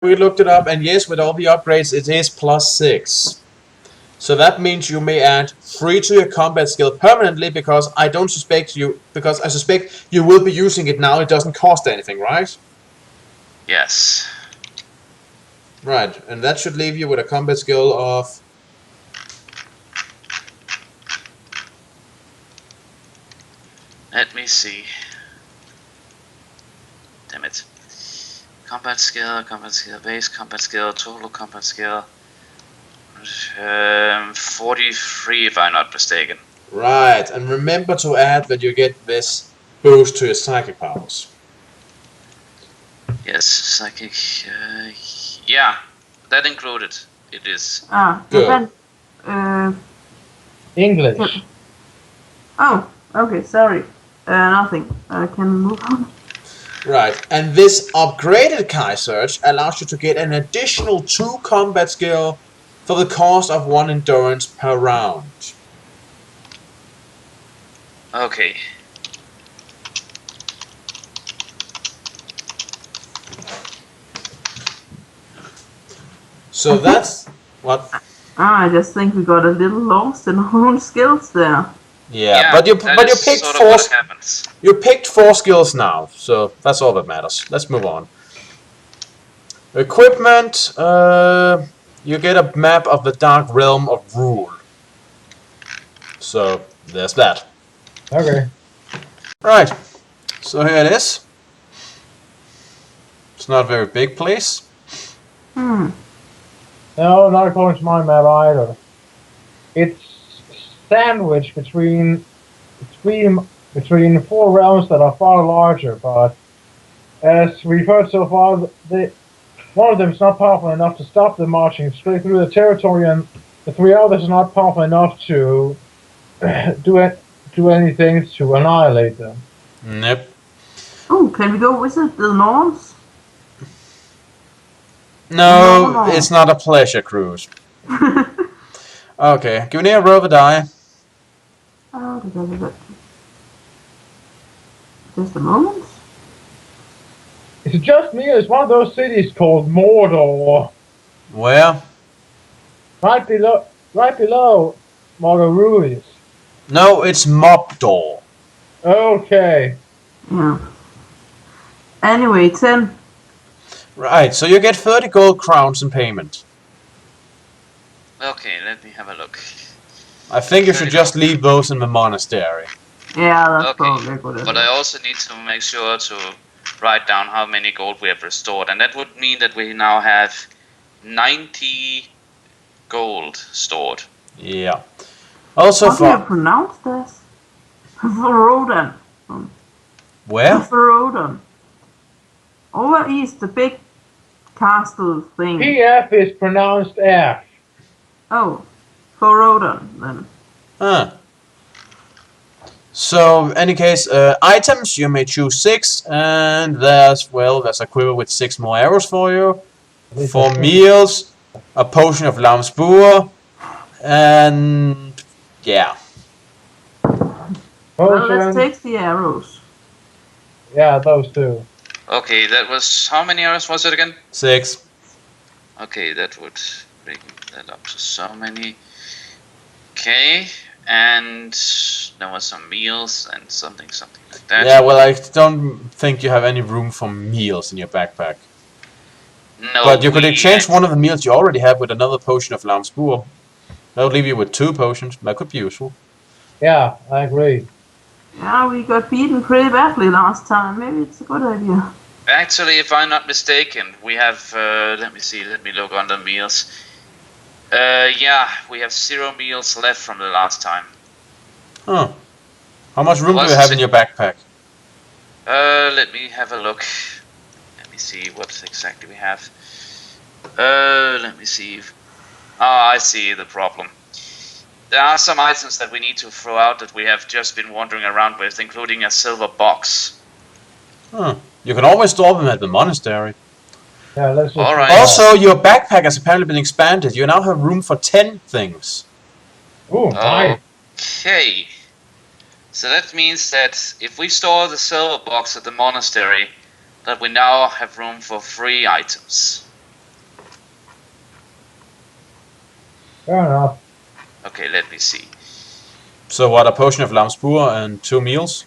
we looked it up, and yes, with all the upgrades, it is +6. So that means you may add 3 to your combat skill permanently, because I suspect you will be using it now. It doesn't cost anything, right? Yes. Right, and that should leave you with a combat skill of... Let me see. Damn it. Combat skill, base combat skill, total combat skill. 43 if I'm not mistaken. Right, and remember to add that you get this boost to your psychic powers. Yes, psychic. Yeah, that included. It is. Good. English. Oh, okay, sorry. Nothing. I can move on. Right, and this upgraded Kai Surge allows you to get an additional 2 combat skill for the cost of 1 endurance per round. Okay. So that's what. I just think we got a little lost in our own skills there. Yeah, but you picked sort of 4. What happens. You picked 4 skills now, so that's all that matters. Let's move on. Equipment. You get a map of the Dark Realm of Rule. So there's that. Okay. Right. So here it is. It's not a very big place. No, not according to my map either. It's sandwiched between 4 realms that are far larger, but as we've heard so far, one of them is not powerful enough to stop them marching straight through the territory, and the 3 others are not powerful enough to do anything to annihilate them. Nope. Oh, can we go visit the Norns? No, it's not a pleasure cruise. Okay, give me a roll of a die. Just a moment. It's just me, it's one of those cities called Mordor. Where? Right below Margarulis. No, it's Mobdor. Okay. Yeah. Anyway, 10. Right, so you get 30 gold crowns in payment. Okay, let me have a look. I think you should just leave those in the monastery. Yeah, that's Okay, probably a good idea. but I also need to make sure to write down how many gold we have restored, and that would mean that we now have 90 gold stored. Yeah. Also How do you pronounce this? Verodon. Where? Verodon. Over east, the big castle thing. PF is pronounced F. Oh, Verodon then. Huh. So, in any case, items, you may choose 6, and there's a quiver with 6 more arrows for you. For meals, a potion of Lamsbur, and yeah. Well, let's take the arrows. Yeah, those 2. Okay, that was... how many arrows was it again? 6. Okay, that would bring that up to so many. Okay, and there was some meals and something like that. Yeah, well, I don't think you have any room for meals in your backpack. No, but you could exchange one of the meals you already have with another potion of Lamsbur. That would leave you with 2 potions. That could be useful. Yeah, I agree. Yeah, we got beaten pretty badly last time. Maybe it's a good idea. Actually, if I'm not mistaken, we have... let me look on the meals. Yeah, we have 0 meals left from the last time. Huh. How much room do you have in your backpack? Let me have a look. Let me see what exactly we have. Let me see. I see the problem. There are some items that we need to throw out that we have just been wandering around with, including a silver box. Huh. You can always store them at the monastery. Yeah, let's just... Alright. Also, your backpack has apparently been expanded. You now have room for 10 things. Oh, nice. Okay. So that means that if we store the silver box at the monastery, that we now have room for 3 items. Fair enough. Okay, let me see. So what, a potion of Lamspur and 2 meals?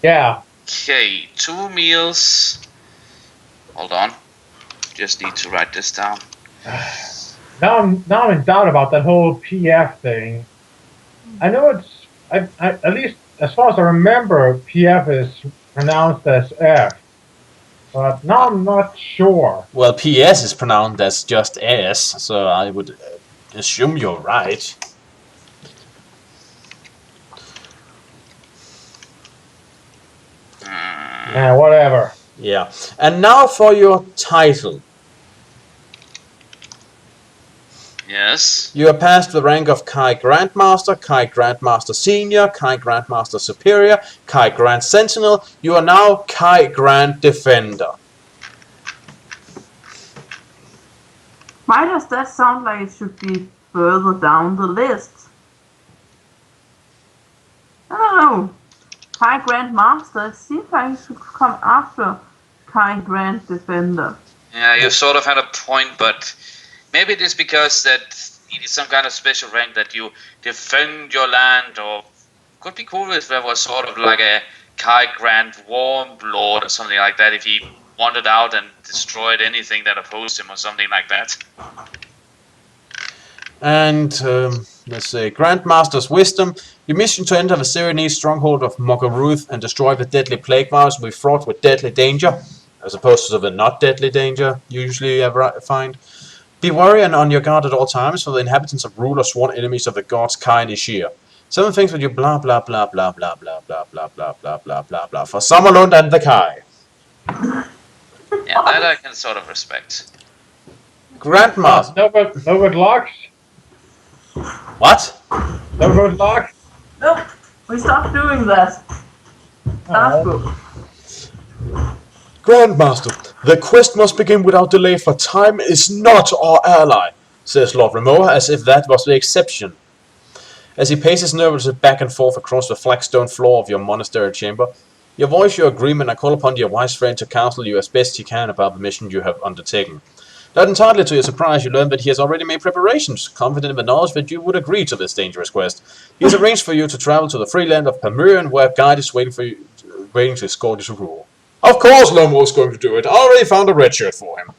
Yeah. Okay, 2 meals. Hold on. Just need to write this down. Now I'm in doubt about that whole PF thing. I know it's I at least as far as I remember, PF is pronounced as F, but now I'm not sure. Well, PS is pronounced as just S, so I would assume you're right. Yeah, whatever. Yeah. And now for your title. Yes. You are past the rank of Kai Grandmaster, Kai Grandmaster Senior, Kai Grandmaster Superior, Kai Grand Sentinel. You are now Kai Grand Defender. Why does that sound like it should be further down the list? I don't know. Kai Grand Master, it seems like it should come after Kai Grand Defender. Yeah, you sort of had a point, but maybe it is because that it is some kind of special rank that you defend your land, or could be cool if there was sort of like a Kai Grand Warm Lord or something like that, if he wandered out and destroyed anything that opposed him or something like that. And, let's say, Grandmaster's Wisdom. Your mission to enter the Syrenese stronghold of Mogaruth and destroy the deadly plague virus will be fraught with deadly danger, as opposed to the not deadly danger usually you ever find. Be wary and on your guard at all times, for the inhabitants of Rule are sworn enemies of the gods Kai and Ishir. Some things with you blah blah blah blah blah blah blah blah blah blah blah blah blah for Summerlund and the Kai. Yeah, that I can sort of respect. Grandmaster. No good luck. What? No good luck. Nope, we stopped doing that. Last book. Grandmaster, the quest must begin without delay, for time is not our ally, says Lord Remoa, as if that was the exception. As he paces nervously back and forth across the flagstone floor of your monastery chamber, you voice your agreement and call upon your wise friend to counsel you as best he can about the mission you have undertaken. Not entirely to your surprise, you learn that he has already made preparations, confident in the knowledge that you would agree to this dangerous quest. He has arranged for you to travel to the free land of Pamirian, where a guide is waiting to escort you to Rule. Of course Lomwo's going to do it. I already found a red shirt for him.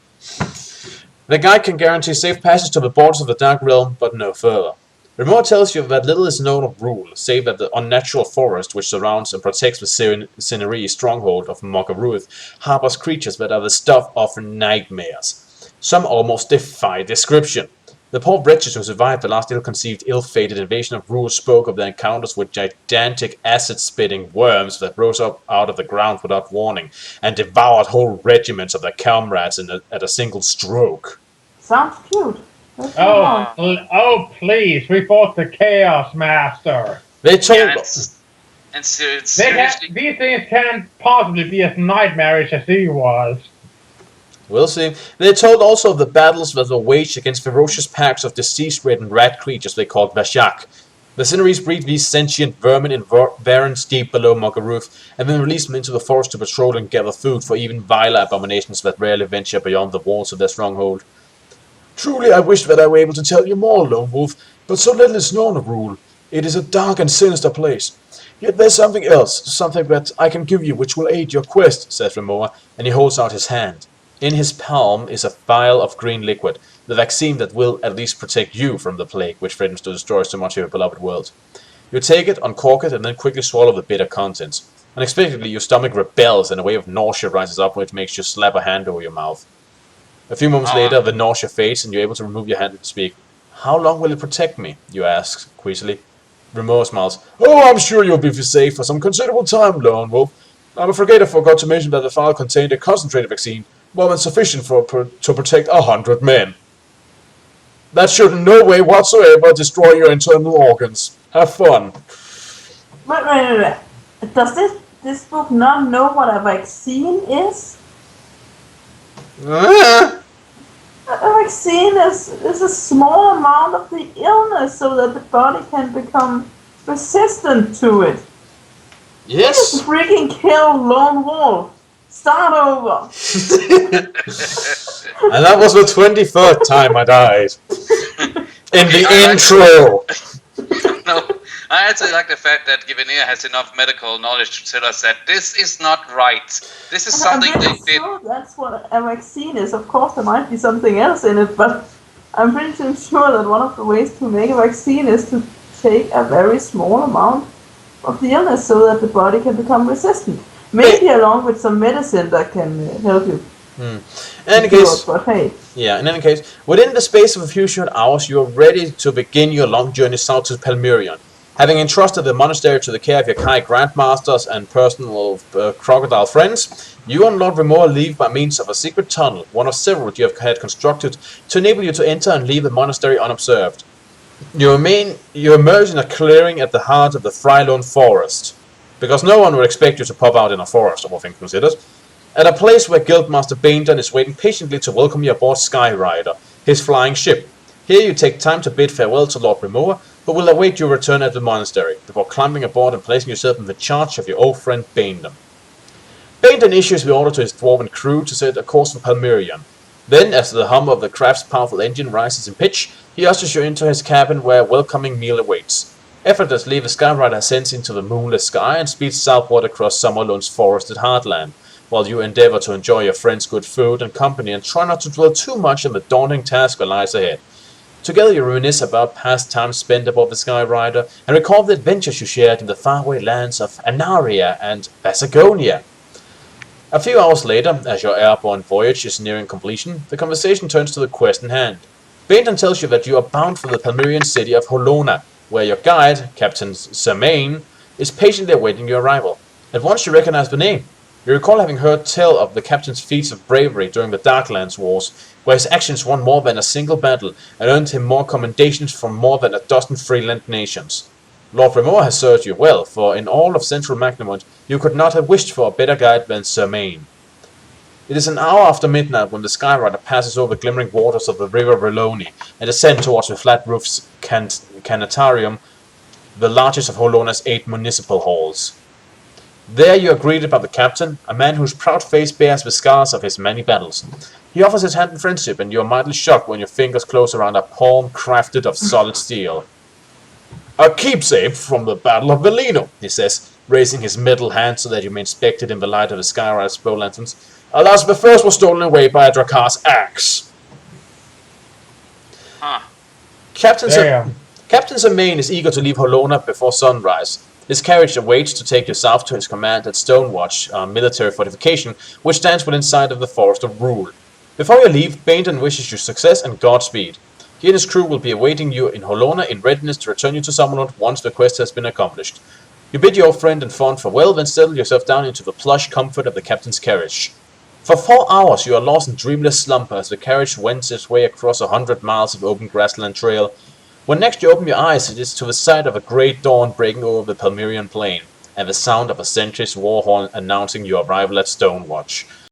The guide can guarantee safe passage to the borders of the Dark Realm, but no further. Remote tells you that little is known of Rule, save that the unnatural forest which surrounds and protects the Syrenese stronghold of Mogaruth harbors creatures that are the stuff of nightmares. Some almost defy description. The poor wretches who survived the last ill-conceived, ill-fated invasion of Rule spoke of their encounters with gigantic acid-spitting worms that rose up out of the ground without warning and devoured whole regiments of their comrades at a single stroke. Sounds cute. Oh, please! We fought the Chaos Master. They told Yeah, and seriously, These things can't possibly be as nightmarish as he was. We'll see. They told also of the battles that were waged against ferocious packs of disease-ridden rat creatures they called Vashak. The Syrenese breed these sentient vermin in barrens deep below Mogaruth, and then release them into the forest to patrol and gather food for even viler abominations that rarely venture beyond the walls of their stronghold. Truly, I wish that I were able to tell you more, Lone Wolf, but so little is known of Rule. It is a dark and sinister place. Yet there's something else, something that I can give you which will aid your quest, says Remoa, and he holds out his hand. In his palm is a vial of green liquid, the vaccine that will at least protect you from the plague which threatens to destroy so much of your beloved world. You take it, uncork it, and then quickly swallow the bitter contents. Unexpectedly, your stomach rebels and a wave of nausea rises up which makes you slap a hand over your mouth. A few moments later, the nausea fades and you're able to remove your hand and speak. How long will it protect me? You ask, queasily. Remoa smiles. Oh, I'm sure you'll be safe for some considerable time, Lone Wolf. I'm afraid I forgot to mention that the vial contained a concentrated vaccine, more than sufficient to protect 100 men. That should in no way whatsoever destroy your internal organs. Have fun. Wait. Does this book not know what a vaccine is? A vaccine is a small amount of the illness so that the body can become resistant to it. Yes. Just freaking kill Lone Wolf. Start over. And that was the 23rd time I died. In Okay, the I intro! No, I actually like the fact that Givenir has enough medical knowledge to tell us that this is not right. This is I'm something pretty they did. sure that's what a vaccine is. Of course, there might be something else in it, but I'm pretty sure that one of the ways to make a vaccine is to take a very small amount of the illness so that the body can become resistant. Maybe along with some medicine that can help you. In any cure, case, but hey, in any case, within the space of a few short hours, you are ready to begin your long journey south to Palmyrion. Having entrusted the monastery to the care of your Kai grandmasters and personal crocodile friends, you and Lord Remor leave by means of a secret tunnel, one of several you have had constructed, to enable you to enter and leave the monastery unobserved. You emerge in a clearing at the heart of the Frylone forest, because no one would expect you to pop out in a forest, all things considered, at a place where Guildmaster Baindon is waiting patiently to welcome you aboard Skyrider, his flying ship. Here you take time to bid farewell to Lord Remor, who will await your return at the monastery, before climbing aboard and placing yourself in the charge of your old friend Baindon. Baindon issues the order to his dwarven crew to set a course for Palmyrion. Then, as the hum of the craft's powerful engine rises in pitch, he ushers you into his cabin where a welcoming meal awaits. Effortlessly, the Skyrider ascends into the moonless sky and speeds southward across Summerlund's forested heartland, while you endeavor to enjoy your friend's good food and company and try not to dwell too much on the daunting task that lies ahead. Together you reminisce about past times spent aboard the Skyrider and recall the adventures you shared in the faraway lands of Anaria and Vasagonia. A few hours later, as your airborne voyage is nearing completion, the conversation turns to the quest in hand. Baindon tells you that you are bound for the Palmyrian city of Holona, where your guide, Captain Sermain, is patiently awaiting your arrival. At once you recognize the name. You recall having heard tell of the captain's feats of bravery during the Darklands Wars, where his actions won more than a single battle and earned him more commendations from more than a dozen freeland nations. Lord Remor has served you well, for in all of Central Magnamont you could not have wished for a better guide than Sermain. It is an hour after midnight when the Skyrider passes over the glimmering waters of the River Reloni and descends towards the flat roof's Canatarium, the largest of Holona's 8 municipal halls. There you are greeted by the captain, a man whose proud face bears the scars of his many battles. He offers his hand in friendship, and you are mildly shocked when your fingers close around a palm crafted of solid steel. "A keepsake from the Battle of Velino," he says, raising his middle hand so that you may inspect it in the light of the Skyrider's bow lanterns. "Alas, the first was stolen away by a Drakar's axe." Huh. Captain Sermain is eager to leave Holona before sunrise. His carriage awaits to take you south to his command at Stonewatch, a military fortification which stands within sight of the Forest of Rule. Before you leave, Baindon wishes you success and Godspeed. He and his crew will be awaiting you in Holona in readiness to return you to Summerlund once the quest has been accomplished. You bid your old friend and fond farewell, then settle yourself down into the plush comfort of the captain's carriage. For 4 hours you are lost in dreamless slumber as the carriage wends its way across 100 miles of open grassland trail. When next you open your eyes, it is to the sight of a great dawn breaking over the Palmyrian plain, and the sound of a sentry's war horn announcing your arrival at Stonewatch.